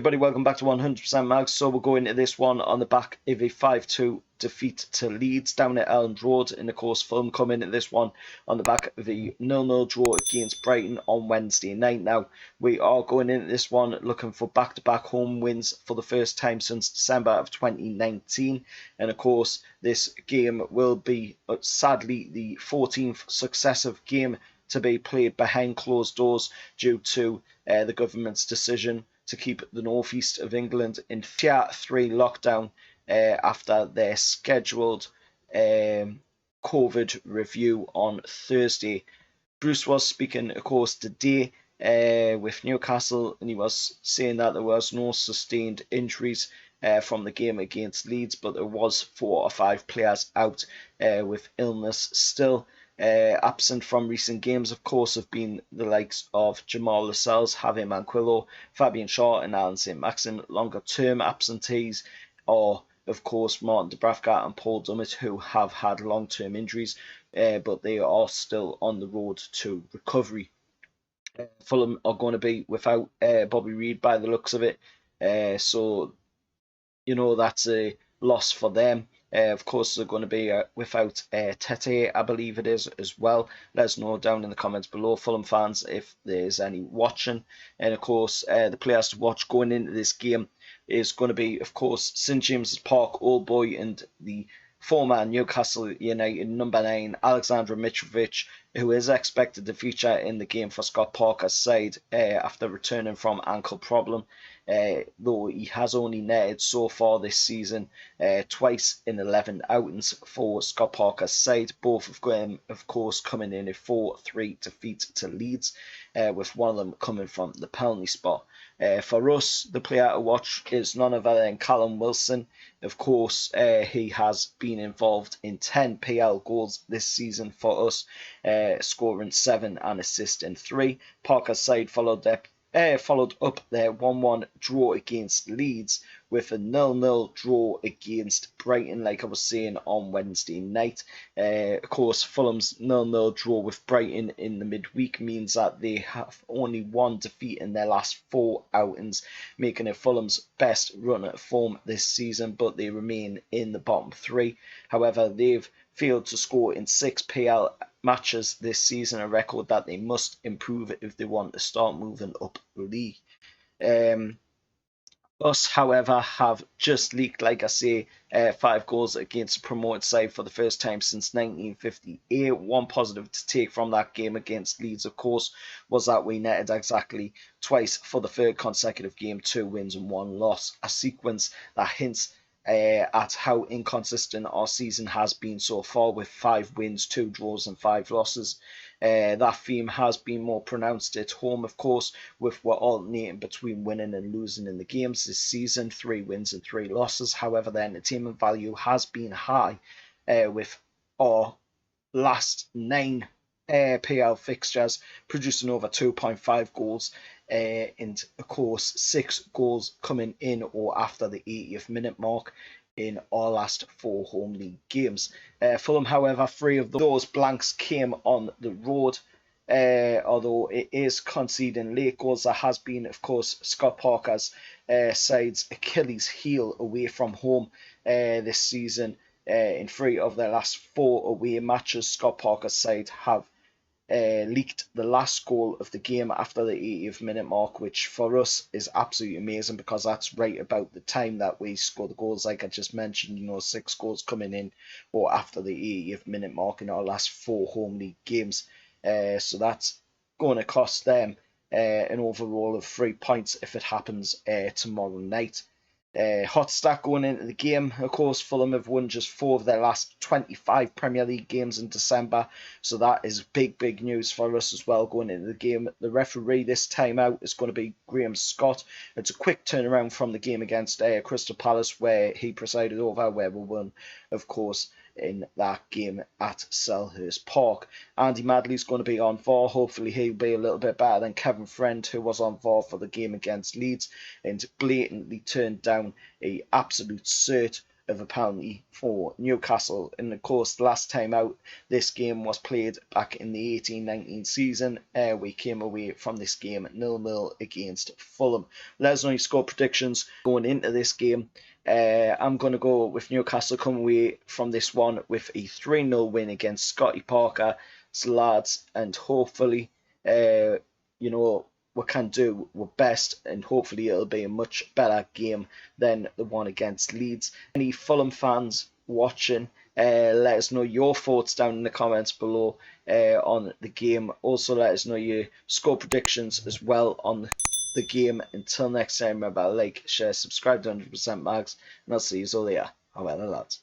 everybody, welcome back to 100% Mags. So we're going into this one on the back of a 5-2 defeat to Leeds down at Elland Road. And of course, Fulham come into this one on the back of a 0-0 draw against Brighton on Wednesday night. Now, we are going into this one looking for back-to-back home wins for the first time since December of 2019. And of course, this game will be, sadly, the 14th successive game to be played behind closed doors due to the government's decision to keep the northeast of England in Tier 3 lockdown after their scheduled COVID review on Thursday. Bruce was speaking, of course, today with Newcastle, and he was saying that there was no sustained injuries from the game against Leeds, but there was 4 or 5 players out with illness still. Absent from recent games, of course, have been the likes of Jamal Lascelles, Javier Manquillo, Fabian Shaw, and Alan St-Maximin. Longer-term absentees are, of course, Martin Dubravka and Paul Dummett, who have had long-term injuries, but they are still on the road to recovery. Fulham are going to be without Bobby Reid by the looks of it, so you know that's a loss for them. Of course, they're going to be without Tete, I believe it is, as well. Let us know down in the comments below, Fulham fans, if there's any watching. And of course, the players to watch going into this game is going to be, of course, St James's Park Old Boy and the former Newcastle United number 9, Alexander Mitrovic, who is expected to feature in the game for Scott Parker's side after returning from ankle problem. Though he has only netted so far this season twice in 11 outings for Scott Parker's side, both of them, of course, coming in a 4-3 defeat to Leeds, with one of them coming from the penalty spot. For us, the player to watch is none other than Callum Wilson. Of course, he has been involved in 10 PL goals this season for us, scoring 7 and assisting 3. Parker's side followed up their 1-1 draw against Leeds with a 0-0 draw against Brighton, like I was saying on Wednesday night. Of course, Fulham's 0-0 draw with Brighton in the midweek means that they have only 1 defeat in their last 4 outings, making it Fulham's best run at form this season, but they remain in the bottom 3. However, they've failed to score in 6 PL matches this season, a record that they must improve if they want to start moving up the league. Us, however, have just leaked, like I say, 5 goals against a promoted side for the first time since 1958. One positive to take from that game against Leeds, of course, was that we netted exactly twice for the 3rd consecutive game, 2 wins and 1 loss, a sequence that hints at how inconsistent our season has been so far, with 5 wins, 2 draws and 5 losses. That theme has been more pronounced at home, of course, with we're alternating between winning and losing in the games this season, 3 wins and 3 losses. However, the entertainment value has been high, with our last 9 PL fixtures producing over 2.5 goals, and of course 6 goals coming in or after the 80th minute mark in our last 4 home league games. Fulham, however, 3 of those blanks came on the road. Although it is conceding late goals, there has been, of course, Scott Parker's side's Achilles heel away from home this season. In 3 of their last 4 away matches, Scott Parker's side have leaked the last goal of the game after the 80th minute mark, which for us is absolutely amazing because that's right about the time that we score the goals, like I just mentioned, 6 goals coming in or after the 80th minute mark in our last 4 home league games. So that's going to cost them an overall of 3 points if it happens tomorrow night. Hot stat going into the game, of course, Fulham have won just 4 of their last 25 Premier League games in December, so that is big news for us as well going into the game. The referee this time out is going to be Graham Scott. It's a quick turnaround from the game against Crystal Palace, where he presided over, where we won, of course, in that game at Selhurst Park. Andy Madley's going to be on VAR. Hopefully he'll be a little bit better than Kevin Friend, who was on VAR for the game against Leeds and blatantly turned down a absolute cert of a penalty for Newcastle. And of course, the last time out this game was played back in the 18-19 season. We came away from this game 0-0 against Fulham. Let us know your score predictions going into this game. I'm going to go with Newcastle coming away from this one with a 3-0 win against Scotty Parker's lads, and hopefully, we can do our best, and hopefully it'll be a much better game than the one against Leeds. Any Fulham fans watching, let us know your thoughts down in the comments below on the game. Also, let us know your score predictions as well on the game. Until next time, remember, like, share, subscribe to 100% Mags, and I'll see you all later. How about that, lads?